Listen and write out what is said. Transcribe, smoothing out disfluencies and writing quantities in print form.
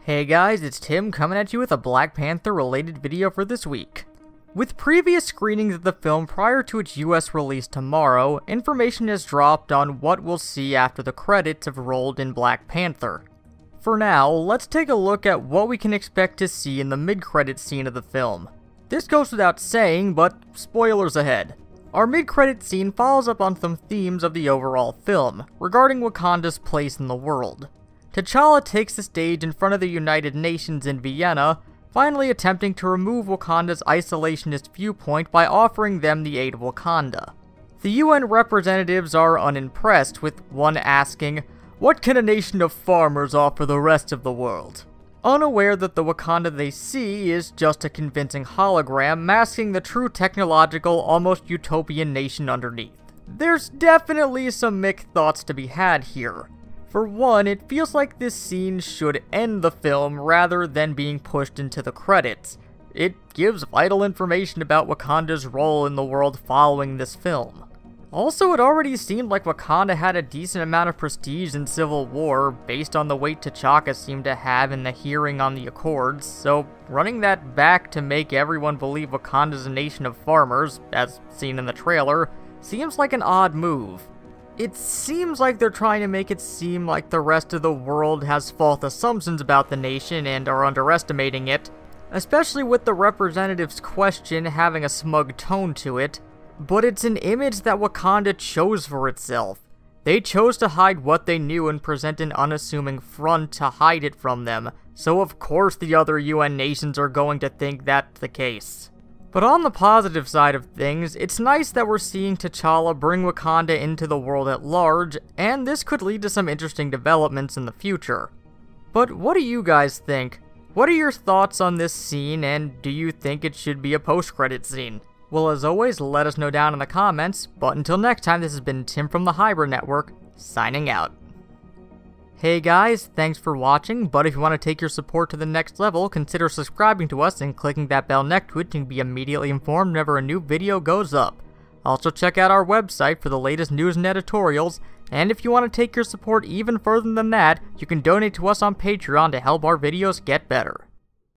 Hey guys, it's Tim coming at you with a Black Panther related video for this week. With previous screenings of the film prior to its US release tomorrow, information has dropped on what we'll see after the credits have rolled in Black Panther. For now, let's take a look at what we can expect to see in the mid-credits scene of the film. This goes without saying, but spoilers ahead. Our mid-credits scene follows up on some themes of the overall film, regarding Wakanda's place in the world. T'Challa takes the stage in front of the United Nations in Vienna, finally attempting to remove Wakanda's isolationist viewpoint by offering them the aid of Wakanda. The UN representatives are unimpressed, with one asking, "What can a nation of farmers offer the rest of the world?" Unaware that the Wakanda they see is just a convincing hologram masking the true technological, almost utopian nation underneath. There's definitely some mixed thoughts to be had here. For one, it feels like this scene should end the film rather than being pushed into the credits. It gives vital information about Wakanda's role in the world following this film. Also, it already seemed like Wakanda had a decent amount of prestige in Civil War based on the weight T'Chaka seemed to have in the hearing on the Accords, so running that back to make everyone believe Wakanda's a nation of farmers, as seen in the trailer, seems like an odd move. It seems like they're trying to make it seem like the rest of the world has false assumptions about the nation and are underestimating it, especially with the representative's question having a smug tone to it, but it's an image that Wakanda chose for itself. They chose to hide what they knew and present an unassuming front to hide it from them, so of course the other UN nations are going to think that's the case. But on the positive side of things, it's nice that we're seeing T'Challa bring Wakanda into the world at large, and this could lead to some interesting developments in the future. But what do you guys think? What are your thoughts on this scene, and do you think it should be a post-credit scene? Well, as always, let us know down in the comments, but until next time, this has been Tim from the Hybrid Network, signing out. Hey guys, thanks for watching, but if you want to take your support to the next level, consider subscribing to us and clicking that bell next to it to be immediately informed whenever a new video goes up. Also check out our website for the latest news and editorials, and if you want to take your support even further than that, you can donate to us on Patreon to help our videos get better.